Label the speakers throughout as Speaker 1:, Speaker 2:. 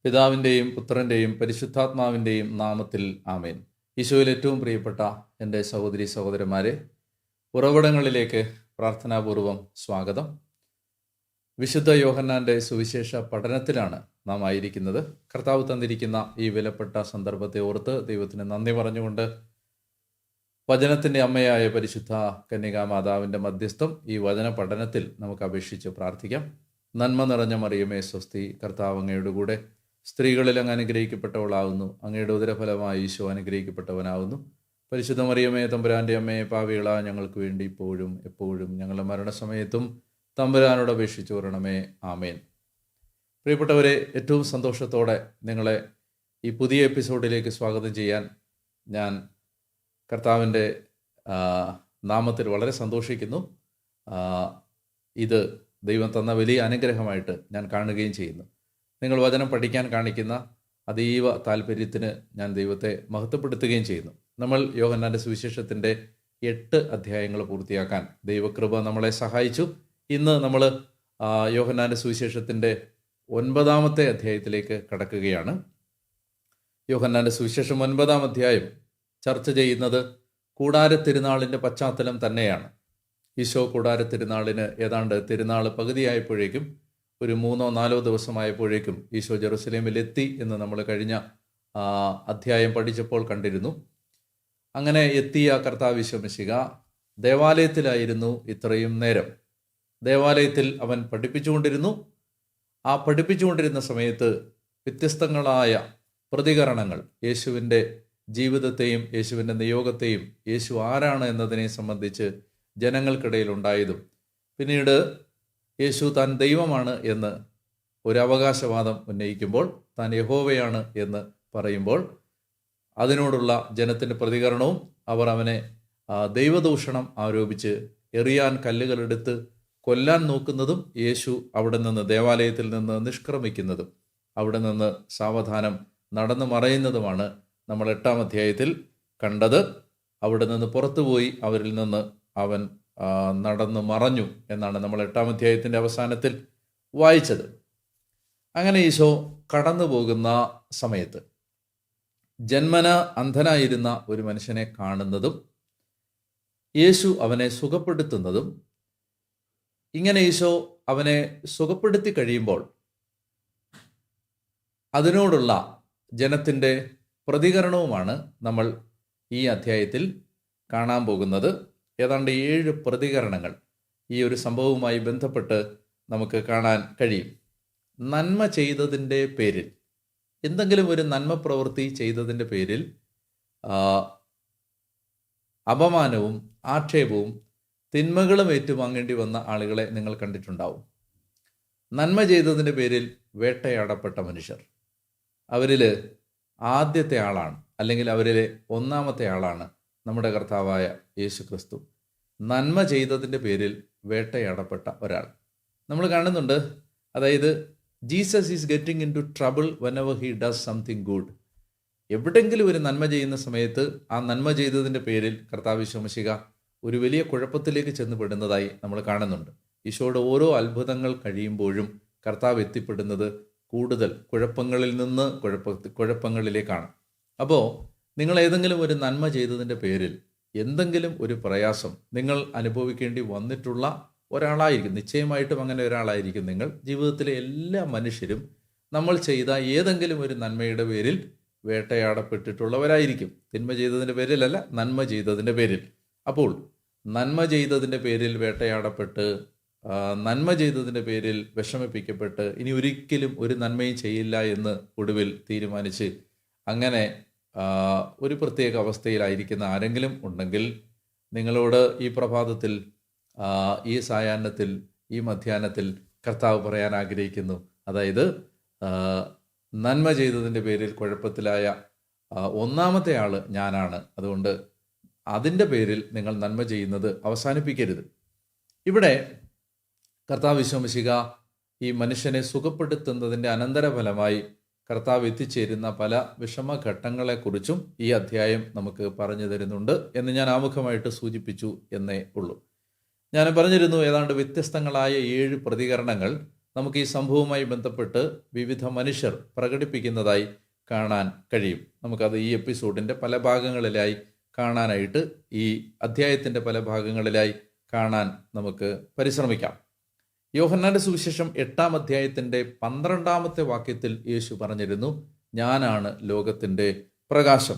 Speaker 1: പിതാവിൻ്റെയും പുത്രൻ്റെയും പരിശുദ്ധാത്മാവിൻ്റെയും നാമത്തിൽ ആമേൻ. ഈശോയിൽ ഏറ്റവും പ്രിയപ്പെട്ട എൻ്റെ സഹോദരി സഹോദരന്മാരെ, ഉറവിടങ്ങളിലേക്ക് പ്രാർത്ഥനാപൂർവം സ്വാഗതം. വിശുദ്ധ യോഹന്നാൻ്റെ സുവിശേഷ പഠനത്തിലാണ് നാം ആയിരിക്കുന്നത്. കർത്താവ് തന്നിരിക്കുന്ന ഈ വിലപ്പെട്ട സന്ദർഭത്തെ ഓർത്ത് ദൈവത്തിന് നന്ദി പറഞ്ഞുകൊണ്ട് വചനത്തിൻ്റെ അമ്മയായ പരിശുദ്ധ കന്യകാമാതാവിൻ്റെ മധ്യസ്ഥം ഈ വചന പഠനത്തിൽ നമുക്ക് അപേക്ഷിച്ച് പ്രാർത്ഥിക്കാം. നന്മ നിറഞ്ഞ മറിയമേ സ്വസ്തി, കർത്താവ് അങ്ങയുടെ കൂടെ സ്ത്രീകളിൽ അങ്ങ് അനുഗ്രഹിക്കപ്പെട്ടവളാവുന്നു. അങ്ങയുടെ ഉദരഫലമായി ഈശോ അനുഗ്രഹിക്കപ്പെട്ടവനാവുന്നു. പരിശുദ്ധ മറിയമേ തമ്പുരാൻ്റെ അമ്മയെ, പാപികളാ ഞങ്ങൾക്ക് വേണ്ടി ഇപ്പോഴും എപ്പോഴും ഞങ്ങളുടെ മരണസമയത്തും തമ്പുരാനോട് അപേക്ഷിച്ചു വരണമേ. ആമേൻ. പ്രിയപ്പെട്ടവരെ, ഏറ്റവും സന്തോഷത്തോടെ നിങ്ങളെ ഈ പുതിയ എപ്പിസോഡിലേക്ക് സ്വാഗതം ചെയ്യാൻ ഞാൻ കർത്താവിൻ്റെ നാമത്തിൽ വളരെ സന്തോഷിക്കുന്നു. ഇത് ദൈവം തന്ന വലിയ അനുഗ്രഹമായിട്ട് ഞാൻ കാണുകയും ചെയ്യുന്നു. നിങ്ങൾ വചനം പഠിക്കാൻ കാണിക്കുന്ന അതീവ താല്പര്യത്തിന് ഞാൻ ദൈവത്തെ മഹത്വപ്പെടുത്തുകയും ചെയ്യുന്നു. നമ്മൾ യോഹന്നാൻ്റെ സുവിശേഷത്തിൻ്റെ 8 അധ്യായങ്ങൾ പൂർത്തിയാക്കാൻ ദൈവകൃപ നമ്മളെ സഹായിച്ചു. ഇന്ന് നമ്മൾ യോഹന്നാൻ്റെ സുവിശേഷത്തിൻ്റെ 9-ാമത്തെ അധ്യായത്തിലേക്ക് കടക്കുകയാണ്. യോഹന്നാൻ്റെ സുവിശേഷം 9-ാം അധ്യായം ചർച്ച ചെയ്യുന്നത് കൂടാര തിരുനാളിൻ്റെ പശ്ചാത്തലം തന്നെയാണ്. ഈശോ കൂടാര തിരുനാളിന് ഏതാണ്ട് തിരുനാൾ പകുതിയായപ്പോഴേക്കും, ഒരു 3-4 ദിവസമായപ്പോഴേക്കും ഈശോ ജെറുസലേമിലെത്തി എന്ന് നമ്മൾ കഴിഞ്ഞ അധ്യായം പഠിച്ചപ്പോൾ കണ്ടിരുന്നു. അങ്ങനെ എത്തിയ കർത്താവ് ഈശോ മിശിഹ ദേവാലയത്തിലായിരുന്നു ഇത്രയും നേരം. ദേവാലയത്തിൽ അവൻ പഠിപ്പിച്ചുകൊണ്ടിരുന്നു. ആ പഠിപ്പിച്ചുകൊണ്ടിരുന്ന സമയത്ത് വ്യത്യസ്തങ്ങളായ പ്രതികരണങ്ങൾ യേശുവിൻ്റെ ജീവിതത്തെയും യേശുവിൻ്റെ നിയോഗത്തെയും യേശു ആരാണ് എന്നതിനെ സംബന്ധിച്ച് ജനങ്ങൾക്കിടയിൽ ഉണ്ടായതും, പിന്നീട് യേശു താൻ ദൈവമാണ് എന്ന് ഒരു അവകാശവാദം ഉന്നയിക്കുമ്പോൾ, താൻ യഹോവയാണ് എന്ന് പറയുമ്പോൾ അതിനോടുള്ള ജനത്തിൻ്റെ പ്രതികരണവും, അവർ അവനെ ദൈവദൂഷണം ആരോപിച്ച് എറിയാൻ കല്ലുകളെടുത്ത് കൊല്ലാൻ നോക്കുന്നതും, യേശു അവിടെ നിന്ന് ദേവാലയത്തിൽ നിന്ന് നിഷ്ക്രമിക്കുന്നതും അവിടെ നിന്ന് സാവധാനം നടന്നു മറയുന്നതുമാണ് നമ്മൾ 8-ാം അധ്യായത്തിൽ കണ്ടത്. അവിടെ നിന്ന് പുറത്തുപോയി അവരിൽ നിന്ന് അവൻ നടന്നു മറഞ്ഞു എന്നാണ് നമ്മൾ 8-ാം അധ്യായത്തിൻ്റെ അവസാനത്തിൽ വായിച്ചത്. അങ്ങനെ ഈശോ കടന്നു പോകുന്ന സമയത്ത് ജന്മന അന്ധനായിരുന്ന ഒരു മനുഷ്യനെ കാണുന്നതും യേശു അവനെ സുഖപ്പെടുത്തുന്നതും, ഇങ്ങനെ ഈശോ അവനെ സുഖപ്പെടുത്തി കഴിയുമ്പോൾ അതിനോടുള്ള ജനത്തിൻ്റെ പ്രതികരണവുമാണ് നമ്മൾ ഈ അധ്യായത്തിൽ കാണാൻ പോകുന്നത്. ഏതാണ്ട് 7 പ്രതികരണങ്ങൾ ഈ ഒരു സംഭവവുമായി ബന്ധപ്പെട്ട് നമുക്ക് കാണാൻ കഴിയും. നന്മ ചെയ്തതിൻ്റെ പേരിൽ, എന്തെങ്കിലും ഒരു നന്മ പ്രവൃത്തി ചെയ്തതിൻ്റെ പേരിൽ അപമാനവും ആക്ഷേപവും തിന്മകളും ഏറ്റുവാങ്ങേണ്ടി വന്ന ആളുകളെ നിങ്ങൾ കണ്ടിട്ടുണ്ടാവും. നന്മ ചെയ്തതിൻ്റെ പേരിൽ വേട്ടയാടപ്പെട്ട മനുഷ്യർ, അവരിൽ ആദ്യത്തെ ആളാണ്, അല്ലെങ്കിൽ അവരിലെ 1-ാമത്തെ ആളാണ് നമ്മുടെ കർത്താവായ യേശു ക്രിസ്തു. നന്മ ചെയ്തതിൻ്റെ പേരിൽ വേട്ടയാടപ്പെട്ട ഒരാൾ നമ്മൾ കാണുന്നുണ്ട്. അതായത് Jesus is getting into trouble whenever he does something good. എവിടെയെങ്കിലും ഒരു നന്മ ചെയ്യുന്ന സമയത്ത് ആ നന്മ ചെയ്തതിൻ്റെ പേരിൽ കർത്താവ് ഈശോ മിശിഹ ഒരു വലിയ കുഴപ്പത്തിലേക്ക് ചെന്നുപെടുന്നതായി നമ്മൾ കാണുന്നുണ്ട്. ഈശോയുടെ ഓരോ അത്ഭുതങ്ങൾ കഴിയുമ്പോഴും കർത്താവ് എത്തിപ്പെടുന്നത് കൂടുതൽ കുഴപ്പങ്ങളിൽ നിന്ന് കുഴപ്പങ്ങളിലേക്കാണ്. അപ്പോൾ നിങ്ങൾ ഏതെങ്കിലും ഒരു നന്മ ചെയ്തതിൻ്റെ പേരിൽ എന്തെങ്കിലും ഒരു പ്രയാസം നിങ്ങൾ അനുഭവിക്കേണ്ടി വന്നിട്ടുള്ള ഒരാളായിരിക്കും. നിശ്ചയമായിട്ടും അങ്ങനെ ഒരാളായിരിക്കും നിങ്ങൾ. ജീവിതത്തിലെ എല്ലാ മനുഷ്യരും നമ്മൾ ചെയ്ത ഏതെങ്കിലും ഒരു നന്മയുടെ പേരിൽ വേട്ടയാടപ്പെട്ടിട്ടുള്ളവരായിരിക്കും. തിന്മ ചെയ്തതിൻ്റെ പേരിലല്ല, നന്മ ചെയ്തതിൻ്റെ പേരിൽ. അപ്പോൾ നന്മ ചെയ്തതിൻ്റെ പേരിൽ വേട്ടയാടപ്പെട്ട്, നന്മ ചെയ്തതിൻ്റെ പേരിൽ വിഷമിപ്പിക്കപ്പെട്ട്, ഇനി ഒരിക്കലും ഒരു നന്മയും ചെയ്യില്ല എന്ന് ഒടുവിൽ തീരുമാനിച്ച് അങ്ങനെ ഒരു പ്രത്യേക അവസ്ഥയിലായിരിക്കുന്ന ആരെങ്കിലും ഉണ്ടെങ്കിൽ നിങ്ങളോട് ഈ പ്രഭാതത്തിൽ, ഈ സായാഹ്നത്തിൽ, ഈ മധ്യാഹ്നത്തിൽ കർത്താവ് പറയാൻ ആഗ്രഹിക്കുന്നു. അതായത് നന്മ ചെയ്തതിൻ്റെ പേരിൽ കുഴപ്പത്തിലായ 1-ാമത്തെ ആൾ ഞാനാണ്. അതുകൊണ്ട് അതിൻ്റെ പേരിൽ നിങ്ങൾ നന്മ ചെയ്യുന്നത് അവസാനിപ്പിക്കരുത്. ഇവിടെ കർത്താവ് ഈശോ മിശിഹ ഈ മനുഷ്യനെ സുഖപ്പെടുത്തുന്നതിൻ്റെ അനന്തരഫലമായി കർത്താവ് എത്തിച്ചേരുന്ന പല വിഷമഘട്ടങ്ങളെക്കുറിച്ചും ഈ അധ്യായം നമുക്ക് പറഞ്ഞു തരുന്നുണ്ട് എന്ന് ഞാൻ ആമുഖമായിട്ട് സൂചിപ്പിച്ചു എന്നേ ഉള്ളൂ. ഞാൻ പറഞ്ഞിരുന്നു, ഏതാണ്ട് വ്യത്യസ്തങ്ങളായ 7 പ്രതികരണങ്ങൾ നമുക്ക് ഈ സംഭവവുമായി ബന്ധപ്പെട്ട് വിവിധ മനുഷ്യർ പ്രകടിപ്പിക്കുന്നതായി കാണാൻ കഴിയും. നമുക്കത് ഈ എപ്പിസോഡിൻ്റെ പല ഭാഗങ്ങളിലായി കാണാനായിട്ട്, ഈ അധ്യായത്തിൻ്റെ പല ഭാഗങ്ങളിലായി കാണാൻ നമുക്ക് പരിശ്രമിക്കാം. യോഹന്നാന്റെ സുവിശേഷം 8-ാം അധ്യായത്തിൻ്റെ 12-ാമത്തെ വാക്യത്തിൽ യേശു പറഞ്ഞിരുന്നു, ഞാനാണ് ലോകത്തിൻ്റെ പ്രകാശം.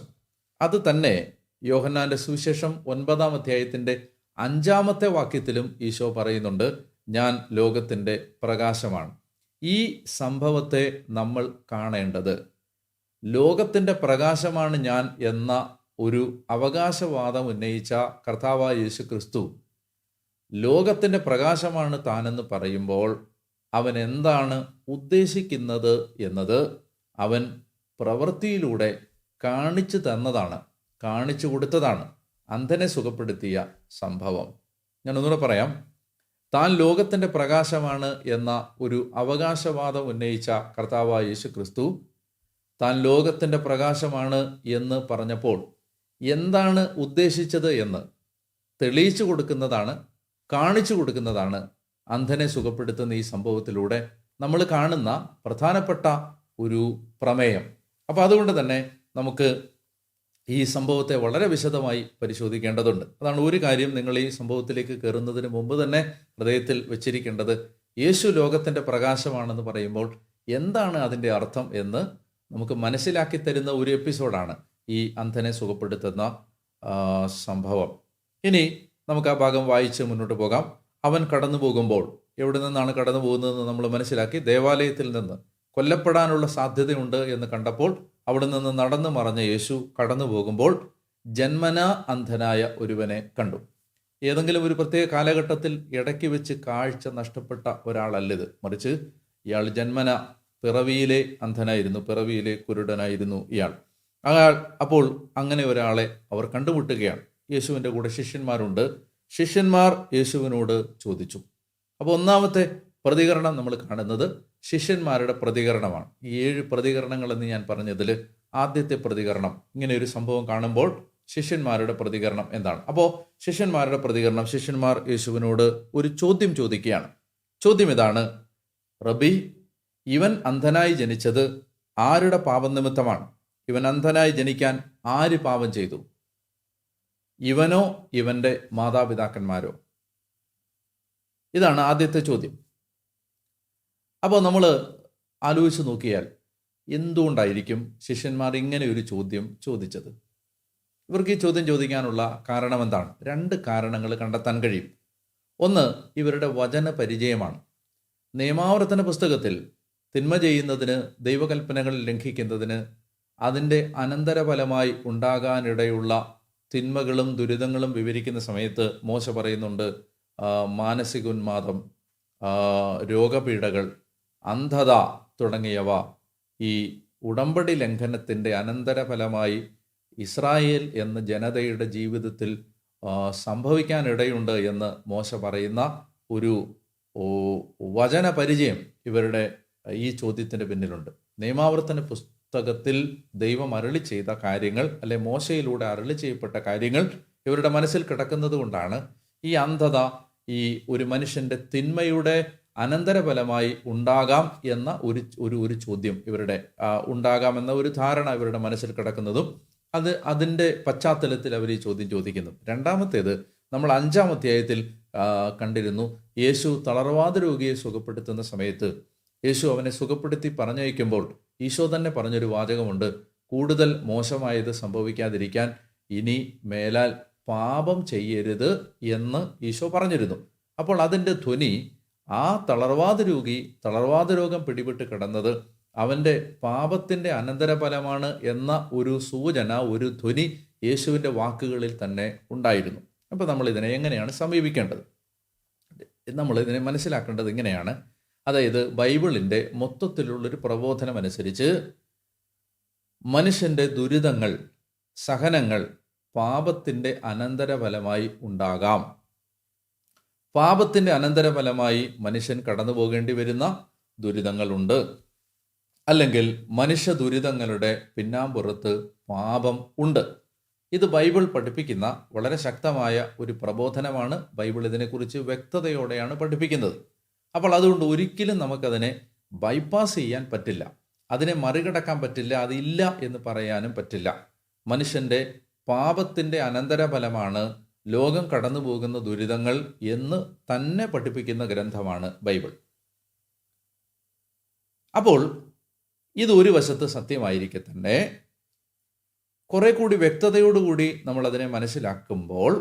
Speaker 1: അത് തന്നെ യോഹന്നാന്റെ സുവിശേഷം 9-ാം അധ്യായത്തിൻ്റെ 5-ാമത്തെ വാക്യത്തിലും ഈശോ പറയുന്നുണ്ട്, ഞാൻ ലോകത്തിൻ്റെ പ്രകാശമാണ്. ഈ സംഭവത്തെ നമ്മൾ കാണേണ്ടത് ലോകത്തിൻ്റെ പ്രകാശമാണ് ഞാൻ എന്ന ഒരു അവകാശവാദം ഉന്നയിച്ച കർത്താവായ യേശു ക്രിസ്തു ലോകത്തിൻ്റെ പ്രകാശമാണ് താനെന്ന് പറയുമ്പോൾ അവൻ എന്താണ് ഉദ്ദേശിക്കുന്നത് എന്നത് അവൻ പ്രവൃത്തിയിലൂടെ കാണിച്ചു തന്നതാണ്, കാണിച്ചു കൊടുത്തതാണ്. അന്ധനെ സുഖപ്പെടുത്തിയ സംഭവം ഞാൻ ഒന്നുകൂടെ പറയാം. താൻ ലോകത്തിൻ്റെ പ്രകാശമാണ് എന്ന ഒരു അവകാശവാദം ഉന്നയിച്ച കർത്താവായ യേശു ക്രിസ്തു താൻ ലോകത്തിൻ്റെ പ്രകാശമാണ് എന്ന് പറഞ്ഞപ്പോൾ എന്താണ് ഉദ്ദേശിച്ചത് എന്ന് തെളിയിച്ചു കൊടുക്കുന്നതാണ്, കാണിച്ചു കൊടുക്കുന്നതാണ് അന്ധനെ സുഖപ്പെടുത്തുന്ന ഈ സംഭവത്തിലൂടെ നമ്മൾ കാണുന്ന പ്രധാനപ്പെട്ട ഒരു പ്രമേയം. അപ്പോൾ അതുകൊണ്ട് തന്നെ നമുക്ക് ഈ സംഭവത്തെ വളരെ വിശദമായി പരിശോധിക്കേണ്ടതുണ്ട്. അതാണ് ഒരു കാര്യം നിങ്ങൾ ഈ സംഭവത്തിലേക്ക് കയറുന്നതിന് മുമ്പ് തന്നെ ഹൃദയത്തിൽ വെച്ചിരിക്കേണ്ടത്. യേശു ലോകത്തിൻ്റെ പ്രകാശമാണെന്ന് പറയുമ്പോൾ എന്താണ് അതിൻ്റെ അർത്ഥം എന്ന് നമുക്ക് മനസ്സിലാക്കി തരുന്ന ഒരു എപ്പിസോഡാണ് ഈ അന്ധനെ സുഖപ്പെടുത്തുന്ന സംഭവം. ഇനി നമുക്ക് ആ ഭാഗം വായിച്ച് മുന്നോട്ട് പോകാം. അവൻ കടന്നു പോകുമ്പോൾ, എവിടെ നിന്നാണ് കടന്നു പോകുന്നതെന്ന് നമ്മൾ മനസ്സിലാക്കി. ദേവാലയത്തിൽ നിന്ന് കൊല്ലപ്പെടാനുള്ള സാധ്യതയുണ്ട് എന്ന് കണ്ടപ്പോൾ അവിടെ നിന്ന് നടന്നു മറഞ്ഞ യേശു കടന്നു പോകുമ്പോൾ ജന്മനാ അന്ധനായ ഒരുവനെ കണ്ടു. ഏതെങ്കിലും ഒരു പ്രത്യേക കാലഘട്ടത്തിൽ ഇടയ്ക്ക് വെച്ച് കാഴ്ച നഷ്ടപ്പെട്ട ഒരാളല്ലിത്, മറിച്ച് ഇയാൾ ജന്മന പിറവിയിലെ അന്ധനായിരുന്നു, പിറവിയിലെ കുരുടനായിരുന്നു ഇയാൾ. അപ്പോൾ അങ്ങനെ ഒരാളെ അവർ കണ്ടുമുട്ടുകയാണ്. യേശുവിൻ്റെ കൂടെ ശിഷ്യന്മാരുണ്ട്. ശിഷ്യന്മാർ യേശുവിനോട് ചോദിച്ചു. അപ്പോൾ ഒന്നാമത്തെ പ്രതികരണം നമ്മൾ കാണുന്നത് ശിഷ്യന്മാരുടെ പ്രതികരണമാണ്. ഈ 7 പ്രതികരണങ്ങളെന്ന് ഞാൻ പറഞ്ഞതിൽ ആദ്യത്തെ പ്രതികരണം, ഇങ്ങനെ ഒരു സംഭവം കാണുമ്പോൾ ശിഷ്യന്മാരുടെ പ്രതികരണം എന്താണ്? അപ്പോൾ ശിഷ്യന്മാരുടെ പ്രതികരണം, ശിഷ്യന്മാർ യേശുവിനോട് ഒരു ചോദ്യം ചോദിക്കുകയാണ്. ചോദ്യം ഇതാണ്, റബി, ഇവൻ അന്ധനായി ജനിച്ചത് ആരുടെ പാപം നിമിത്തമാണ്? ഇവൻ അന്ധനായി ജനിക്കാൻ ആര് പാപം ചെയ്തു? ഇവനോ ഇവൻ്റെ മാതാപിതാക്കന്മാരോ? ഇതാണ് ആദ്യത്തെ ചോദ്യം. അപ്പോൾ നമ്മൾ ആലോചിച്ച് നോക്കിയാൽ എന്തുകൊണ്ടായിരിക്കും ശിഷ്യന്മാർ ഇങ്ങനെ ഒരു ചോദ്യം ചോദിച്ചത്? ഇവർക്ക് ഈ ചോദ്യം ചോദിക്കാനുള്ള കാരണം എന്താണ്? 2 കാരണങ്ങൾ കണ്ടെത്താൻ കഴിയും. ഒന്ന്, ഇവരുടെ വചന പരിചയമാണ്. നിയമാവർത്തന പുസ്തകത്തിൽ തിന്മ ചെയ്യുന്നതിന്, ദൈവകൽപ്പനകൾ ലംഘിക്കുന്നതിന്, അതിൻ്റെ അനന്തരഫലമായി ഉണ്ടാകാനിടയുള്ള തിന്മകളും ദുരിതങ്ങളും വിവരിക്കുന്ന സമയത്ത് മോശ പറയുന്നുണ്ട്, മാനസികോന്മാദം, രോഗപീഠകൾ, അന്ധത തുടങ്ങിയവ ഈ ഉടമ്പടി ലംഘനത്തിൻ്റെ അനന്തരഫലമായി ഇസ്രായേൽ എന്ന ജനതയുടെ ജീവിതത്തിൽ സംഭവിക്കാനിടയുണ്ട് എന്ന് മോശ പറയുന്ന ഒരു വചന പരിചയം ഇവരുടെ ഈ ചോദ്യത്തിൻ്റെ പിന്നിലുണ്ട്. നിയമാവർത്തന പുസ്തകത്തിൽ ദൈവം അരുളി ചെയ്ത കാര്യങ്ങൾ, അല്ലെ മോശയിലൂടെ അരുളി ചെയ്യപ്പെട്ട കാര്യങ്ങൾ ഇവരുടെ മനസ്സിൽ കിടക്കുന്നത് കൊണ്ടാണ് ഈ അന്ധത ഈ ഒരു മനുഷ്യൻ്റെ തിന്മയുടെ അനന്തരഫലമായി ഉണ്ടാകാം എന്ന ഒരു ചോദ്യം ഇവരുടെ ഉണ്ടാകാമെന്ന ഒരു ധാരണ ഇവരുടെ മനസ്സിൽ കിടക്കുന്നതും അതിൻ്റെ പശ്ചാത്തലത്തിൽ അവർ ഈ ചോദ്യം ചോദിക്കുന്നു. രണ്ടാമത്തേത്, നമ്മൾ 5-ാം അധ്യായത്തിൽ കണ്ടിരുന്നു. യേശു തളർവാദ രോഗിയെ സുഖപ്പെടുത്തുന്ന സമയത്ത് യേശു അവനെ സുഖപ്പെടുത്തി പറഞ്ഞയക്കുമ്പോൾ ഈശോ തന്നെ പറഞ്ഞൊരു വാചകമുണ്ട്, കൂടുതൽ മോശമായത് സംഭവിക്കാതിരിക്കാൻ ഇനി മേലാൽ പാപം ചെയ്യരുത് എന്ന് ഈശോ പറഞ്ഞിരുന്നു. അപ്പോൾ അതിൻ്റെ ധ്വനി, ആ തളർവാദ രോഗം പിടിപെട്ട് കിടന്നത് അവൻ്റെ പാപത്തിൻ്റെ അനന്തരഫലമാണ് എന്ന ഒരു സൂചന, ഒരു ധ്വനി യേശുവിൻ്റെ വാക്കുകളിൽ തന്നെ ഉണ്ടായിരുന്നു. അപ്പോൾ നമ്മളിതിനെ എങ്ങനെയാണ് സമീപിക്കേണ്ടത്? നമ്മളിതിനെ മനസ്സിലാക്കേണ്ടത് ഇങ്ങനെയാണ്. അതായത് ബൈബിളിൻ്റെ മൊത്തത്തിലുള്ളൊരു പ്രബോധനം അനുസരിച്ച് മനുഷ്യൻ്റെ ദുരിതങ്ങൾ, സഹനങ്ങൾ പാപത്തിൻ്റെ അനന്തരഫലമായി ഉണ്ടാകാം. പാപത്തിൻ്റെ അനന്തരഫലമായി മനുഷ്യൻ കടന്നു പോകേണ്ടി വരുന്ന ദുരിതങ്ങളുണ്ട്. അല്ലെങ്കിൽ മനുഷ്യ ദുരിതങ്ങളുടെ പിന്നാമ്പുറത്ത് പാപം ഉണ്ട്. ഇത് ബൈബിൾ പഠിപ്പിക്കുന്ന വളരെ ശക്തമായ ഒരു പ്രബോധനമാണ്. ബൈബിൾ ഇതിനെക്കുറിച്ച് വ്യക്തതയോടെയാണ് പഠിപ്പിക്കുന്നത്. അപ്പോൾ അതുകൊണ്ട് ഒരിക്കലും നമുക്കതിനെ ബൈപ്പാസ് ചെയ്യാൻ പറ്റില്ല, അതിനെ മറികടക്കാൻ പറ്റില്ല, അതില്ല എന്ന് പറയാനും പറ്റില്ല. മനുഷ്യൻ്റെ പാപത്തിൻ്റെ അനന്തരഫലമാണ് ലോകം കടന്നു പോകുന്ന ദുരിതങ്ങൾ എന്ന് തന്നെ പഠിപ്പിക്കുന്ന ഗ്രന്ഥമാണ് ബൈബിൾ. അപ്പോൾ ഇത് ഒരു വശത്ത് സത്യമായിരിക്കെ തന്നെ കുറെ കൂടി വ്യക്തതയോടുകൂടി നമ്മളതിനെ മനസ്സിലാക്കുമ്പോൾ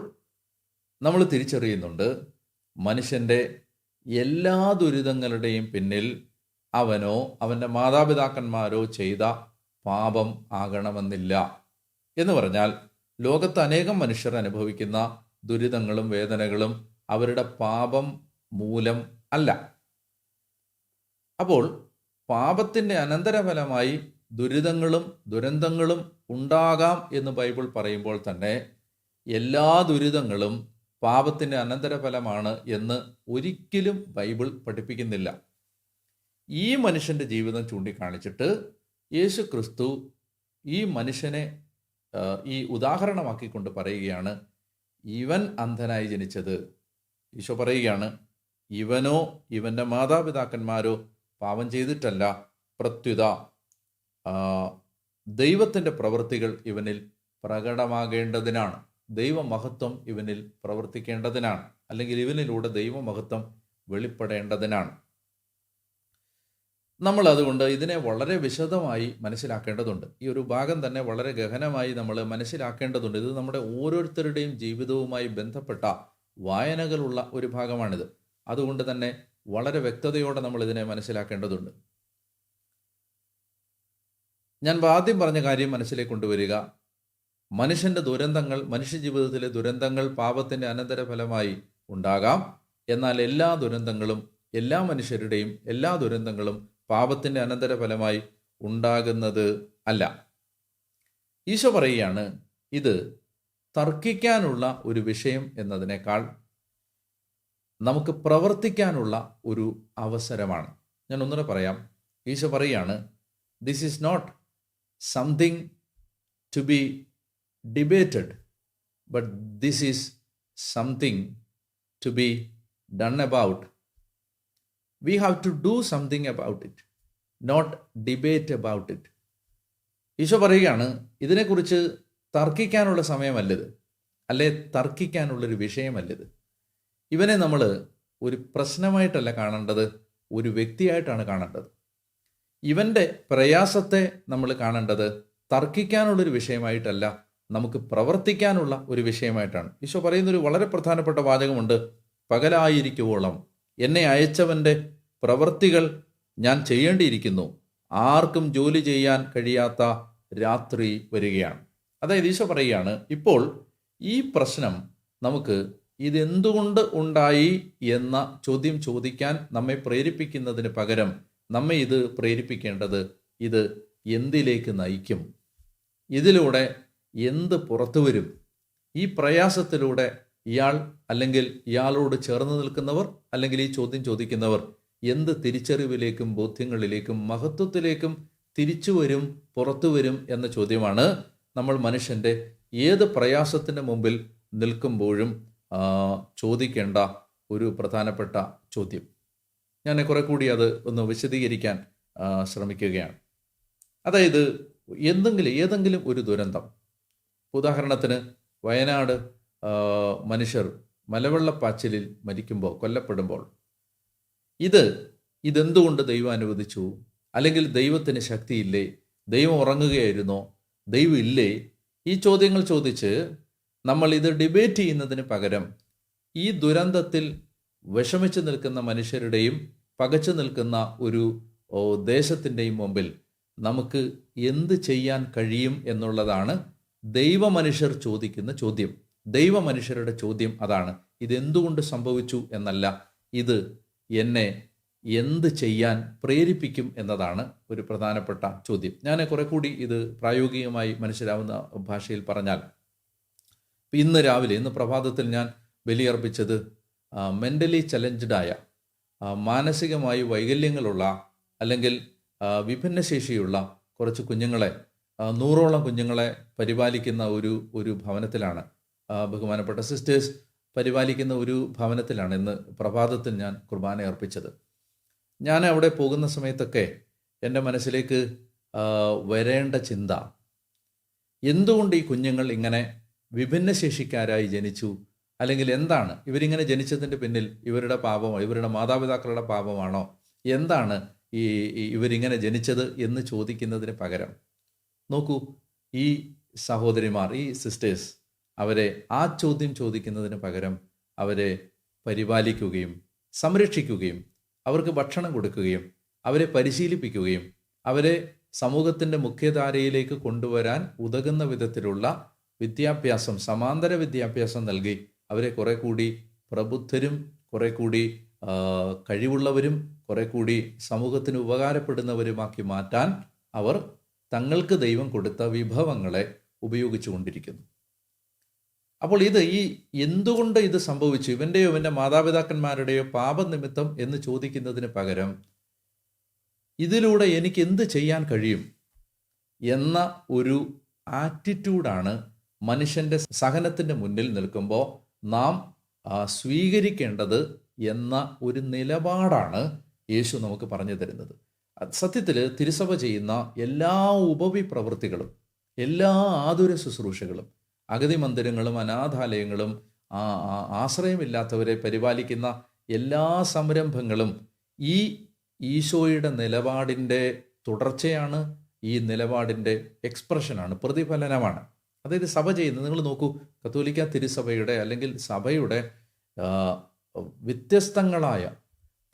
Speaker 1: നമ്മൾ തിരിച്ചറിയുന്നുണ്ട്, മനുഷ്യൻ്റെ എല്ലാ ദുരിതങ്ങളുടെയും പിന്നിൽ അവനോ അവൻ്റെ മാതാപിതാക്കന്മാരോ ചെയ്ത പാപം ആകണമെന്നില്ല. എന്ന് പറഞ്ഞാൽ ലോകത്ത് അനേകം മനുഷ്യർ അനുഭവിക്കുന്ന ദുരിതങ്ങളും വേദനകളും അവരുടെ പാപം മൂലം അല്ല. അപ്പോൾ പാപത്തിൻ്റെ അനന്തരഫലമായി ദുരിതങ്ങളും ദുരന്തങ്ങളും ഉണ്ടാകാം എന്ന് ബൈബിൾ പറയുമ്പോൾ തന്നെ എല്ലാ ദുരിതങ്ങളും പാപത്തിൻ്റെ അനന്തരഫലമാണ് എന്ന് ഒരിക്കലും ബൈബിൾ പഠിപ്പിക്കുന്നില്ല. ഈ മനുഷ്യൻ്റെ ജീവിതം ചൂണ്ടിക്കാണിച്ചിട്ട് യേശു ക്രിസ്തു ഈ മനുഷ്യനെ ഈ ഉദാഹരണമാക്കിക്കൊണ്ട് പറയുകയാണ്, ഇവൻ അന്ധനായി ജനിച്ചത്. ഈശോ പറയുകയാണ്, ഇവനോ ഇവൻ്റെ മാതാപിതാക്കന്മാരോ പാപം ചെയ്തിട്ടല്ല, പ്രത്യുത ദൈവത്തിൻ്റെ പ്രവൃത്തികൾ ഇവനിൽ പ്രകടമാകേണ്ടതിനാണ്, ദൈവമഹത്വം ഇവനിൽ പ്രവർത്തിക്കേണ്ടതിനാണ്, അല്ലെങ്കിൽ ഇവനിലൂടെ ദൈവമഹത്വം വെളിപ്പെടേണ്ടതിനാണ്. നമ്മൾ അതുകൊണ്ട് ഇതിനെ വളരെ വിശദമായി മനസ്സിലാക്കേണ്ടതുണ്ട്. ഈ ഒരു ഭാഗം തന്നെ വളരെ ഗഹനമായി നമ്മൾ മനസ്സിലാക്കേണ്ടതുണ്ട്. ഇത് നമ്മുടെ ഓരോരുത്തരുടെയും ജീവിതവുമായി ബന്ധപ്പെട്ട വായനകളുള്ള ഒരു ഭാഗമാണിത്. അതുകൊണ്ട് തന്നെ വളരെ വ്യക്തതയോടെ നമ്മൾ ഇതിനെ മനസ്സിലാക്കേണ്ടതുണ്ട്. ഞാൻ ആദ്യം പറഞ്ഞ കാര്യം മനസ്സിലേക്ക് കൊണ്ടുവരിക, മനുഷ്യൻ്റെ ദുരന്തങ്ങൾ, മനുഷ്യ ജീവിതത്തിലെ ദുരന്തങ്ങൾ പാപത്തിൻ്റെ അനന്തരഫലമായി ഉണ്ടാകാം. എന്നാൽ എല്ലാ ദുരന്തങ്ങളും, എല്ലാ മനുഷ്യരുടെയും എല്ലാ ദുരന്തങ്ങളും പാപത്തിൻ്റെ അനന്തരഫലമായി ഉണ്ടാകുന്നത് അല്ല. ഈശോ പറയുകയാണ്, ഇത് തർക്കിക്കാനുള്ള ഒരു വിഷയം എന്നതിനേക്കാൾ നമുക്ക് പ്രവർത്തിക്കാനുള്ള ഒരു അവസരമാണ്. ഞാൻ ഒന്നുകൂടെ പറയാം. ഈശോ പറയുകയാണ്, this is not something to be debated, but this is something to be done about. We have to do something about it, not debate about it. Isho പറയുകയാണ്, ഇതിനെക്കുറിച്ച് തർക്കിക്കാനുള്ള സമയമല്ലത്, അല്ലെ തർക്കിക്കാനുള്ളൊരു വിഷയമല്ലത്. ഇവനെ നമ്മൾ ഒരു പ്രശ്നമായിട്ടല്ല കാണേണ്ടത്, ഒരു വ്യക്തിയായിട്ടാണ് കാണേണ്ടത്. ഇവൻ്റെ പ്രയാസത്തെ നമ്മൾ കാണേണ്ടത് തർക്കിക്കാനുള്ളൊരു വിഷയമായിട്ടല്ല, നമുക്ക് പ്രവർത്തിക്കാനുള്ള ഒരു വിഷയമായിട്ടാണ്. ഈശോ പറയുന്നൊരു വളരെ പ്രധാനപ്പെട്ട വാചകമുണ്ട്, പകലായിരിക്കുവോളം എന്നെ അയച്ചവൻ്റെ പ്രവൃത്തികൾ ഞാൻ ചെയ്യേണ്ടിയിരിക്കുന്നു, ആർക്കും ജോലി ചെയ്യാൻ കഴിയാത്ത രാത്രി വരികയാണ്. അതായത് ഈശോ പറയുകയാണ്, ഇപ്പോൾ ഈ പ്രശ്നം നമുക്ക് ഇതെന്തുകൊണ്ട് ഉണ്ടായി എന്ന ചോദ്യം ചോദിക്കാൻ നമ്മെ പ്രേരിപ്പിക്കുന്നതിന് പകരം നമ്മെ ഇത് പ്രേരിപ്പിക്കേണ്ടത്, ഇത് എന്തിലേക്ക് നയിക്കും, ഇതിലൂടെ എന്ത് പുറത്തു വരും, ഈ പ്രയാസത്തിലൂടെ ഇയാൾ അല്ലെങ്കിൽ ഇയാളോട് ചേർന്ന് നിൽക്കുന്നവർ അല്ലെങ്കിൽ ഈ ചോദ്യം ചോദിക്കുന്നവർ എന്ത് തിരിച്ചറിവിലേക്കും ബോധ്യങ്ങളിലേക്കും മഹത്വത്തിലേക്കും തിരിച്ചു വരും, പുറത്തു വരും എന്ന ചോദ്യമാണ് നമ്മൾ മനുഷ്യൻ്റെ ഏത് പ്രയാസത്തിൻ്റെ മുമ്പിൽ നിൽക്കുമ്പോഴും ചോദിക്കേണ്ട ഒരു പ്രധാനപ്പെട്ട ചോദ്യം. ഞാൻ കുറെ കൂടി അത് ഒന്ന് വിശദീകരിക്കാൻ ശ്രമിക്കുകയാണ്. അതായത് ഏതെങ്കിലും ഒരു ദുരന്തം, ഉദാഹരണത്തിന് വയനാട് മനുഷ്യർ മലവെള്ളപ്പാച്ചിലിൽ മരിക്കുമ്പോൾ, കൊല്ലപ്പെടുമ്പോൾ, ഇതെന്തുകൊണ്ട് ദൈവം അനുവദിച്ചു, അല്ലെങ്കിൽ ദൈവത്തിന് ശക്തിയില്ലേ, ദൈവം ഉറങ്ങുകയായിരുന്നോ, ദൈവം ഇല്ലേ, ഈ ചോദ്യങ്ങൾ ചോദിച്ച് നമ്മൾ ഇത് ഡിബേറ്റ് ചെയ്യുന്നതിന് പകരം ഈ ദുരന്തത്തിൽ വിഷമിച്ച് നിൽക്കുന്ന മനുഷ്യരുടെയും പകച്ചു നിൽക്കുന്ന ഒരു ദേശത്തിൻ്റെയും മുമ്പിൽ നമുക്ക് എന്ത് ചെയ്യാൻ കഴിയും എന്നുള്ളതാണ് ദൈവമനുഷ്യർ ചോദിക്കുന്ന ചോദ്യം. ദൈവമനുഷ്യരുടെ ചോദ്യം അതാണ്. ഇതെന്തുകൊണ്ട് സംഭവിച്ചു എന്നല്ല, ഇത് എന്നെ എന്ത് ചെയ്യാൻ പ്രേരിപ്പിക്കും എന്നതാണ് ഒരു പ്രധാനപ്പെട്ട ചോദ്യം. ഞാൻ കുറെ കൂടി ഇത് പ്രായോഗികമായി മനസ്സിലാവുന്ന ഭാഷയിൽ പറഞ്ഞാൽ, ഇന്ന് പ്രഭാതത്തിൽ ഞാൻ ബലിയർപ്പിച്ചത് മെൻ്റലി ചലഞ്ച്ഡായ, മാനസികമായി വൈകല്യങ്ങളുള്ള അല്ലെങ്കിൽ വിഭിന്നശേഷിയുള്ള കുറച്ച് കുഞ്ഞുങ്ങളെ, 100ഓളം കുഞ്ഞുങ്ങളെ പരിപാലിക്കുന്ന ഒരു ഭവനത്തിലാണ്, ബഹുമാനപ്പെട്ട സിസ്റ്റേഴ്സ് പരിപാലിക്കുന്ന ഒരു ഭവനത്തിലാണ് ഇന്ന് പ്രഭാതത്തിൽ ഞാൻ കുർബാന അർപ്പിച്ചത്. ഞാൻ അവിടെ പോകുന്ന സമയത്തൊക്കെ എൻ്റെ മനസ്സിലേക്ക് വരേണ്ട ചിന്ത, എന്തുകൊണ്ട് ഈ കുഞ്ഞുങ്ങൾ ഇങ്ങനെ വിഭിന്നശേഷിക്കാരായി ജനിച്ചു? അല്ലെങ്കിൽ എന്താണ് ഇവരിങ്ങനെ ജനിച്ചതിൻ്റെ പിന്നിൽ? ഇവരുടെ പാപമോ, ഇവരുടെ മാതാപിതാക്കളുടെ പാപമാണോ? എന്താണ് ഇവരിങ്ങനെ ജനിച്ചത് എന്ന് ചോദിക്കുന്നതിന് പകരം, നോക്കൂ, ഈ സഹോദരിമാർ, ഈ സിസ്റ്റേഴ്സ്, അവരെ ആ ചോദ്യം ചോദിക്കുന്നതിന് പകരം അവരെ പരിപാലിക്കുകയും സംരക്ഷിക്കുകയും അവർക്ക് ഭക്ഷണം കൊടുക്കുകയും അവരെ പരിശീലിപ്പിക്കുകയും അവരെ സമൂഹത്തിൻ്റെ മുഖ്യധാരയിലേക്ക് കൊണ്ടുവരാൻ ഉതകുന്ന വിധത്തിലുള്ള വിദ്യാഭ്യാസം, സമാന്തര വിദ്യാഭ്യാസം നൽകി അവരെ കുറെ കൂടി പ്രബുദ്ധരും, കുറെ കൂടി കഴിവുള്ളവരും, കുറെ കൂടി സമൂഹത്തിന് ഉപകാരപ്പെടുന്നവരുമാക്കി മാറ്റാൻ അവർ തങ്ങൾക്ക് ദൈവം കൊടുത്ത വിഭവങ്ങളെ ഉപയോഗിച്ചു കൊണ്ടിരിക്കുന്നു. അപ്പോൾ എന്തുകൊണ്ട് ഇത് സംഭവിച്ചു, ഇവൻ്റെയോ ഇവൻ്റെ മാതാപിതാക്കന്മാരുടെയോ പാപനിമിത്തം എന്ന് ചോദിക്കുന്നതിന് പകരം ഇതിലൂടെ എനിക്ക് എന്ത് ചെയ്യാൻ കഴിയും എന്ന ഒരു ആറ്റിറ്റ്യൂഡാണ് മനുഷ്യൻ്റെ സഹനത്തിൻ്റെ മുന്നിൽ നിൽക്കുമ്പോൾ നാം സ്വീകരിക്കേണ്ടത് എന്ന ഒരു നിലപാടാണ് യേശു നമുക്ക് പറഞ്ഞു തരുന്നത്. സത്യത്തിൽ തിരുസഭ ചെയ്യുന്ന എല്ലാ ഉപവിപ്രവൃത്തികളും, എല്ലാ ആതുര ശുശ്രൂഷകളും, അഗതി മന്ദിരങ്ങളും അനാഥാലയങ്ങളും ആശ്രയമില്ലാത്തവരെ പരിപാലിക്കുന്ന എല്ലാ സംരംഭങ്ങളും ഈ ഈശോയുടെ നിലപാടിൻ്റെ തുടർച്ചയാണ്, ഈ നിലപാടിൻ്റെ എക്സ്പ്രഷനാണ്, പ്രതിഫലനമാണ്. അതായത് സഭ ചെയ്യുന്നത്, നിങ്ങൾ നോക്കൂ, കത്തോലിക്ക തിരുസഭയുടെ അല്ലെങ്കിൽ സഭയുടെ വ്യത്യസ്തങ്ങളായ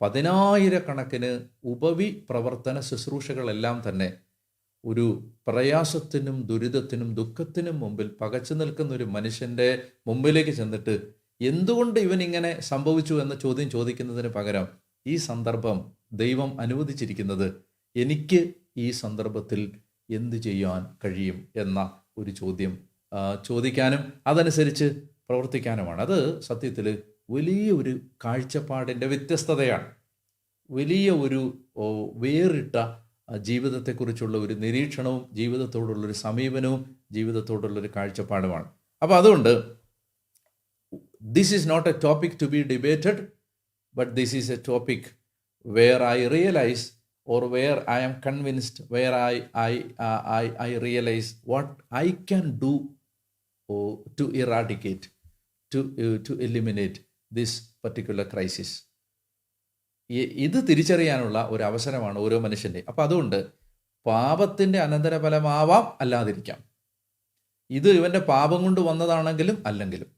Speaker 1: 10,000-കണക്കിന് ഉപവി പ്രവർത്തന ശുശ്രൂഷകളെല്ലാം തന്നെ ഒരു പ്രയാസത്തിനും ദുരിതത്തിനും ദുഃഖത്തിനും മുമ്പിൽ പകച്ചു നിൽക്കുന്ന ഒരു മനുഷ്യൻ്റെ മുമ്പിലേക്ക് ചെന്നിട്ട് എന്തുകൊണ്ട് ഇവൻ ഇങ്ങനെ സംഭവിച്ചു എന്ന ചോദ്യം ചോദിക്കുന്നതിന് പകരം ഈ സന്ദർഭം ദൈവം അനുവദിച്ചിരിക്കുന്നത് എനിക്ക് ഈ സന്ദർഭത്തിൽ എന്ത് ചെയ്യാൻ കഴിയും എന്ന ഒരു ചോദ്യം ചോദിക്കാനും അതനുസരിച്ച് പ്രവർത്തിക്കാനുമാണ്. അത് സത്യത്തിൽ വലിയ ഒരു കാഴ്ചപ്പാടിൻ്റെ വ്യത്യസ്തതയാണ്, വലിയ ഒരു വേറിട്ട ജീവിതത്തെക്കുറിച്ചുള്ള ഒരു നിരീക്ഷണവും ജീവിതത്തോടുള്ളൊരു സമീപനവും ജീവിതത്തോടുള്ളൊരു കാഴ്ചപ്പാടുമാണ്. അപ്പോൾ അതുകൊണ്ട് this is not a topic to be debated, but this is a topic where I realise or where I am convinced, where I realize what I can do to eradicate, to eliminate this particular crisis. ഇത് തിരിച്ചറിയാനുള്ള ഒരു അവസരമാണ് ഓരോ മനുഷ്യൻ്റെ. അപ്പം അതുകൊണ്ട് പാപത്തിൻ്റെ അനന്തരഫലമാവാം, അല്ലാതിരിക്കാം. ഇത് ഇവൻ്റെ പാപം കൊണ്ട് വന്നതാണെങ്കിലും അല്ലെങ്കിലും,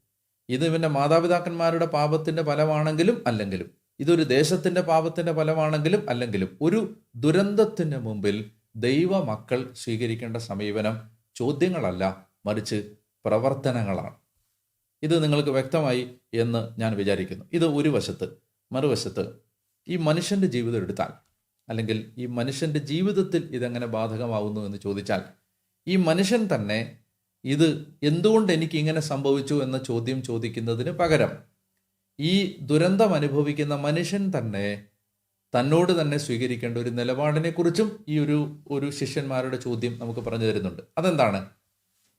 Speaker 1: ഇത് ഇവൻ്റെ മാതാപിതാക്കന്മാരുടെ പാപത്തിൻ്റെ ഫലമാണെങ്കിലും അല്ലെങ്കിലും, ഇതൊരു ദേശത്തിൻ്റെ പാപത്തിൻ്റെ ഫലമാണെങ്കിലും അല്ലെങ്കിലും, ഒരു ദുരന്തത്തിന് മുമ്പിൽ ദൈവമക്കൾ സ്വീകരിക്കേണ്ട സമീപനം ചോദ്യങ്ങളല്ല, മറിച്ച് പ്രവർത്തനങ്ങളാണ്. ഇത് നിങ്ങൾക്ക് വ്യക്തമായി എന്ന് ഞാൻ വിചാരിക്കുന്നു. ഇത് ഒരു വശത്ത്. മറുവശത്ത് ഈ മനുഷ്യൻ്റെ ജീവിതം എടുത്താൽ, അല്ലെങ്കിൽ ഈ മനുഷ്യൻ്റെ ജീവിതത്തിൽ ഇതെങ്ങനെ ബാധകമാവുന്നു എന്ന് ചോദിച്ചാൽ, ഈ മനുഷ്യൻ തന്നെ ഇത് എന്തുകൊണ്ട് എനിക്ക് ഇങ്ങനെ സംഭവിച്ചു എന്ന ചോദ്യം ചോദിക്കുന്നതിന് പകരം ഈ ദുരന്തം അനുഭവിക്കുന്ന മനുഷ്യൻ തന്നെ തന്നോട് തന്നെ സ്വീകരിക്കേണ്ട ഒരു നിലപാടിനെക്കുറിച്ചും ഈ ഒരു ശിഷ്യന്മാരുടെ ചോദ്യം നമുക്ക് പറഞ്ഞു തരുന്നുണ്ട്. അതെന്താണ്?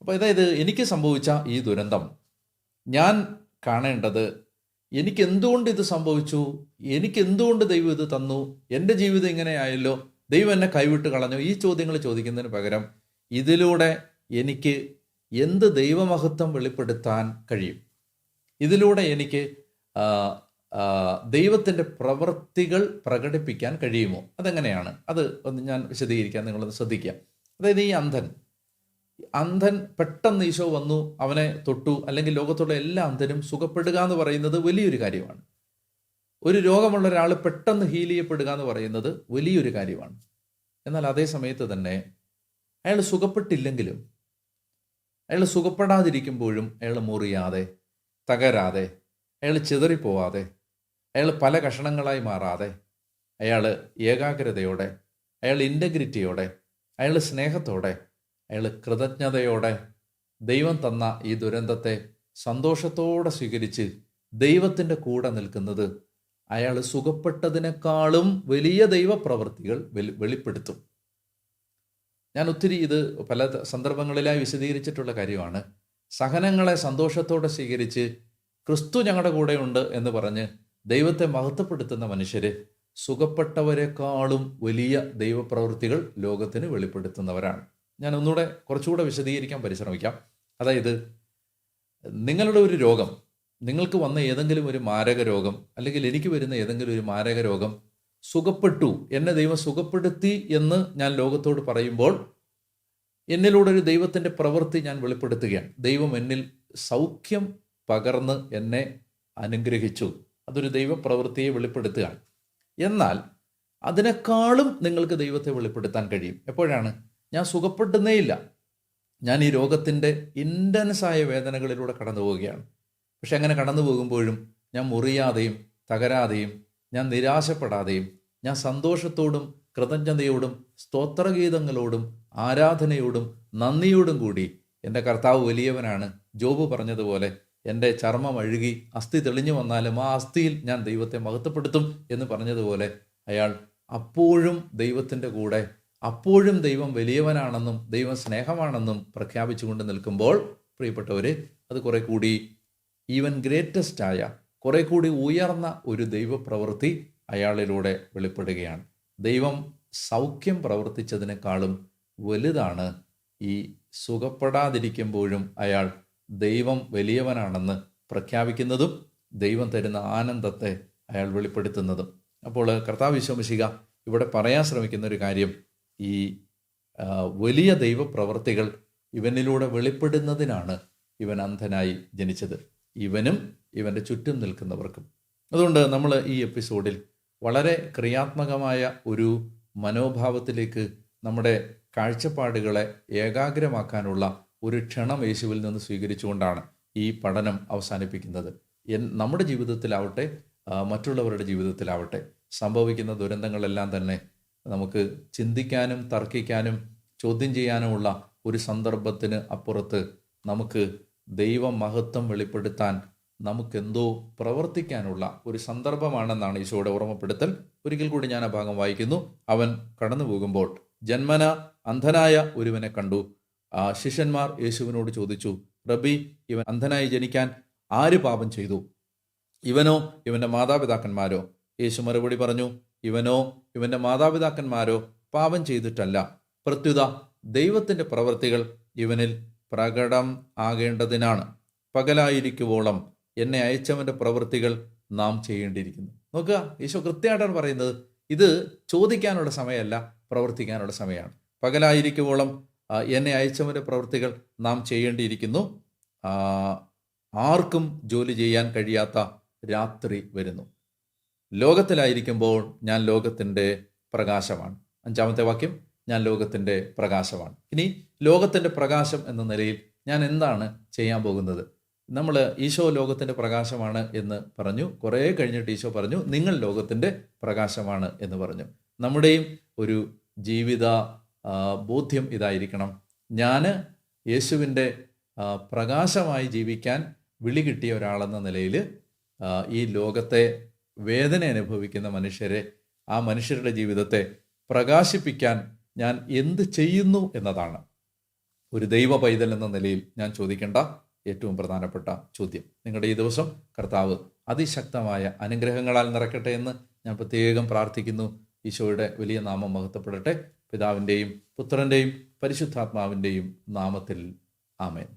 Speaker 1: അപ്പോൾ അതായത് എനിക്ക് സംഭവിച്ച ഈ ദുരന്തം ഞാൻ കാണേണ്ടത്, എനിക്ക് എന്തുകൊണ്ട് ഇത് സംഭവിച്ചു, എനിക്ക് എന്തുകൊണ്ട് ദൈവം ഇത് തന്നു, എൻ്റെ ജീവിതം ഇങ്ങനെയായല്ലോ, ദൈവം എന്നെ കൈവിട്ട് കളഞ്ഞു, ഈ ചോദ്യങ്ങൾ ചോദിക്കുന്നതിന് പകരം ഇതിലൂടെ എനിക്ക് എന്ത് ദൈവമഹത്വം വെളിപ്പെടുത്താൻ കഴിയും, ഇതിലൂടെ എനിക്ക് ദൈവത്തിൻ്റെ പ്രവൃത്തികൾ പ്രകടിപ്പിക്കാൻ കഴിയുമോ, അതെങ്ങനെയാണ്, അത് ഒന്ന് ഞാൻ വിശദീകരിക്കാൻ നിങ്ങളൊന്ന് ശ്രദ്ധിക്കുക. അതായത് ഈ അന്ധൻ പെട്ടെന്ന് ഈശോ വന്നു അവനെ തൊട്ടു, അല്ലെങ്കിൽ ലോകത്തുള്ള എല്ലാ അന്ധനും സുഖപ്പെടുക എന്ന് പറയുന്നത് വലിയൊരു കാര്യമാണ്. ഒരു രോഗമുള്ള ഒരാൾ പെട്ടെന്ന് ഹീൽ ചെയ്യപ്പെടുക എന്ന് പറയുന്നത് വലിയൊരു കാര്യമാണ്. എന്നാൽ അതേ സമയത്ത് തന്നെ അയാൾ സുഖപ്പെട്ടില്ലെങ്കിലും, അയാൾ സുഖപ്പെടാതിരിക്കുമ്പോഴും അയാൾ മുറിയാതെ, തകരാതെ, അയാൾ ചിതറിപ്പോവാതെ, അയാൾ പല കഷണങ്ങളായി മാറാതെ, അയാൾ ഏകാഗ്രതയോടെ, അയാൾ ഇൻ്റഗ്രിറ്റിയോടെ, അയാൾ സ്നേഹത്തോടെ, അയാൾ കൃതജ്ഞതയോടെ ദൈവം തന്ന ഈ ദുരന്തത്തെ സന്തോഷത്തോടെ സ്വീകരിച്ച് ദൈവത്തിൻ്റെ കൂടെ നിൽക്കുന്നത് അയാൾ സുഖപ്പെട്ടതിനേക്കാളും വലിയ ദൈവപ്രവൃത്തികൾ വെളിപ്പെടുത്തും. ഞാൻ ഒത്തിരി ഇത് പല സന്ദർഭങ്ങളിലായി വിശദീകരിച്ചിട്ടുള്ള കാര്യമാണ്. സഹനങ്ങളെ സന്തോഷത്തോടെ സ്വീകരിച്ച് ക്രിസ്തു ഞങ്ങളുടെ കൂടെയുണ്ട് എന്ന് പറഞ്ഞ് ദൈവത്തെ മഹത്വപ്പെടുത്തുന്ന മനുഷ്യർ സുഖപ്പെട്ടവരെക്കാളും വലിയ ദൈവപ്രവൃത്തികൾ ലോകത്തിന് വെളിപ്പെടുത്തുന്നവരാണ്. ഞാൻ ഒന്നുകൂടെ കുറച്ചുകൂടെ വിശദീകരിക്കാൻ പരിശ്രമിക്കാം. അതായത്, നിങ്ങളുടെ ഒരു രോഗം, നിങ്ങൾക്ക് വന്ന ഏതെങ്കിലും ഒരു മാരക രോഗം, അല്ലെങ്കിൽ എനിക്ക് വരുന്ന ഏതെങ്കിലും ഒരു മാരക രോഗം സുഖപ്പെട്ടു, എന്നെ ദൈവം സുഖപ്പെടുത്തി എന്ന് ഞാൻ ലോകത്തോട് പറയുമ്പോൾ എന്നിലൂടെ ഒരു ദൈവത്തിൻ്റെ പ്രവൃത്തി ഞാൻ വെളിപ്പെടുത്തുകയാണ്. ദൈവം എന്നിൽ സൗഖ്യം പകർന്ന് എന്നെ അനുഗ്രഹിച്ചു. അതൊരു ദൈവപ്രവൃത്തിയെ വെളിപ്പെടുത്തുകയാണ്. എന്നാൽ അതിനേക്കാളും നിങ്ങൾക്ക് ദൈവത്തെ വെളിപ്പെടുത്താൻ കഴിയും. എപ്പോഴാണ്? ഞാൻ സുഖപ്പെടുന്നേയില്ല, ഞാൻ ഈ രോഗത്തിൻ്റെ ഇൻറ്റൻസായ വേദനകളിലൂടെ കടന്നു പോവുകയാണ്. പക്ഷെ അങ്ങനെ കടന്നു പോകുമ്പോഴും ഞാൻ മുറിയാതെയും തകരാതെയും ഞാൻ നിരാശപ്പെടാതെയും ഞാൻ സന്തോഷത്തോടും കൃതജ്ഞതയോടും സ്തോത്രഗീതങ്ങളോടും ആരാധനയോടും നന്ദിയോടും കൂടി എൻ്റെ കർത്താവ് വലിയവനാണ്. ജോബ് പറഞ്ഞതുപോലെ, എൻ്റെ ചർമ്മം അഴുകി അസ്ഥി തെളിഞ്ഞു വന്നാലും ആ അസ്ഥിയിൽ ഞാൻ ദൈവത്തെ മഹത്വപ്പെടുത്തും എന്ന് പറഞ്ഞതുപോലെ, അയാൾ അപ്പോഴും ദൈവത്തിൻ്റെ കൂടെ, അപ്പോഴും ദൈവം വലിയവനാണെന്നും ദൈവം സ്നേഹമാണെന്നും പ്രഖ്യാപിച്ചുകൊണ്ട് നിൽക്കുമ്പോൾ, പ്രിയപ്പെട്ടവരെ, അത് കുറെ കൂടി ഈവൻ ഗ്രേറ്റസ്റ്റായ, കുറെ കൂടി ഉയർന്ന ഒരു ദൈവപ്രവൃത്തി അയാളിലൂടെ വെളിപ്പെടുകയാണ്. ദൈവം സൗഖ്യം പ്രവർത്തിച്ചതിനേക്കാളും വലുതാണ് ഈ സുഖപ്പെടാതിരിക്കുമ്പോഴും അയാൾ ദൈവം വലിയവനാണെന്ന് പ്രഖ്യാപിക്കുന്നതും ദൈവം തരുന്ന ആനന്ദത്തെ അയാൾ വെളിപ്പെടുത്തുന്നതും. അപ്പോൾ കർത്താവ് ഈശോ മിശിഹാ ഇവിടെ പറയാൻ ശ്രമിക്കുന്ന ഒരു കാര്യം, ഈ വലിയ ദൈവപ്രവൃത്തികൾ ഇവനിലൂടെ വെളിപ്പെടുന്നതിനാണ് ഇവൻ അന്ധനായി ജനിച്ചത്, ഇവനും ഇവൻ്റെ ചുറ്റും നിൽക്കുന്നവർക്കും. അതുകൊണ്ട് നമ്മൾ ഈ എപ്പിസോഡിൽ വളരെ ക്രിയാത്മകമായ ഒരു മനോഭാവത്തിലേക്ക് നമ്മുടെ കാഴ്ചപ്പാടുകളെ ഏകാഗ്രമാക്കാനുള്ള ഒരു ക്ഷണം യേശുവിൽ നിന്ന് സ്വീകരിച്ചുകൊണ്ടാണ് ഈ പഠനം അവസാനിപ്പിക്കുന്നത്. നമ്മുടെ ജീവിതത്തിലാവട്ടെ മറ്റുള്ളവരുടെ ജീവിതത്തിലാവട്ടെ സംഭവിക്കുന്ന ദുരന്തങ്ങളെല്ലാം തന്നെ നമുക്ക് ചിന്തിക്കാനും തർക്കിക്കാനും ചോദ്യം ചെയ്യാനുമുള്ള ഒരു സന്ദർഭത്തിന് അപ്പുറത്ത് നമുക്ക് ദൈവമഹത്വം വെളിപ്പെടുത്താൻ നമുക്കെന്തോ പ്രവർത്തിക്കാനുള്ള ഒരു സന്ദർഭമാണെന്നാണ് ഈശോയുടെ ഓർമ്മപ്പെടുത്തൽ. ഒരിക്കൽ കൂടി ഞാൻ ആ ഭാഗം വായിക്കുന്നു. അവൻ കടന്നു പോകുമ്പോൾ ജന്മന അന്ധനായ ഒരുവനെ കണ്ടു. ശിഷ്യന്മാർ യേശുവിനോട് ചോദിച്ചു, റബ്ബി, ഇവൻ അന്ധനായി ജനിക്കാൻ ആര് പാപം ചെയ്തു, ഇവനോ ഇവൻ്റെ മാതാപിതാക്കന്മാരോ? യേശു മറുപടി പറഞ്ഞു, ഇവനോ ഇവൻ്റെ മാതാപിതാക്കന്മാരോ പാപം ചെയ്തിട്ടല്ല, പ്രത്യുത ദൈവത്തിൻ്റെ പ്രവൃത്തികൾ ഇവനിൽ പ്രകടം ആകേണ്ടതിനാണ്. പകലായിരിക്കുവോളം എന്നെ അയച്ചവൻ്റെ പ്രവൃത്തികൾ നാം ചെയ്യേണ്ടിയിരിക്കുന്നു. നോക്കുക, ഈശോ കൃത്യമായിട്ടാണ് പറയുന്നത്. ഇത് ചോദിക്കാനുള്ള സമയമല്ല, പ്രവർത്തിക്കാനുള്ള സമയമാണ്. പകലായിരിക്കുവോളം എന്നെ അയച്ചവൻ്റെ പ്രവൃത്തികൾ നാം ചെയ്യേണ്ടിയിരിക്കുന്നു. ആർക്കും ജോലി ചെയ്യാൻ കഴിയാത്ത രാത്രി വരുന്നു. ലോകത്തിലായിരിക്കുമ്പോൾ ഞാൻ ലോകത്തിൻ്റെ പ്രകാശമാണ്. 5-ാമത്തെ വാക്യം, ഞാൻ ലോകത്തിൻ്റെ പ്രകാശമാണ്. ഇനി ലോകത്തിൻ്റെ പ്രകാശം എന്ന നിലയിൽ ഞാൻ എന്താണ് ചെയ്യാൻ പോകുന്നത്? നമ്മൾ ഈശോ ലോകത്തിൻ്റെ പ്രകാശമാണ് എന്ന് പറഞ്ഞു. കുറേ കഴിഞ്ഞിട്ട് ഈശോ പറഞ്ഞു, നിങ്ങൾ ലോകത്തിൻ്റെ പ്രകാശമാണ് എന്ന് പറഞ്ഞു. നമ്മുടെയും ഒരു ജീവിത ബോധ്യം ഇതായിരിക്കണം. ഞാൻ യേശുവിൻ്റെ പ്രകാശമായി ജീവിക്കാൻ വിളി കിട്ടിയ ഒരാളെന്ന നിലയിൽ ഈ ലോകത്തെ വേദന അനുഭവിക്കുന്ന മനുഷ്യരെ, ആ മനുഷ്യരുടെ ജീവിതത്തെ പ്രകാശിപ്പിക്കാൻ ഞാൻ എന്ത് ചെയ്യുന്നു എന്നതാണ് ഒരു ദൈവ പൈതൽ എന്ന നിലയിൽ ഞാൻ ചോദിക്കേണ്ട ഏറ്റവും പ്രധാനപ്പെട്ട ചോദ്യം. നിങ്ങളുടെ ഈ ദിവസം കർത്താവ് അതിശക്തമായ അനുഗ്രഹങ്ങളാൽ നിറയ്ക്കട്ടെ എന്ന് ഞാൻ പ്രത്യേകം പ്രാർത്ഥിക്കുന്നു. ഈശോയുടെ വലിയ നാമം മഹത്വപ്പെടട്ടെ. പിതാവിൻ്റെയും പുത്രൻ്റെയും പരിശുദ്ധാത്മാവിൻ്റെയും നാമത്തിൽ ആമേൻ.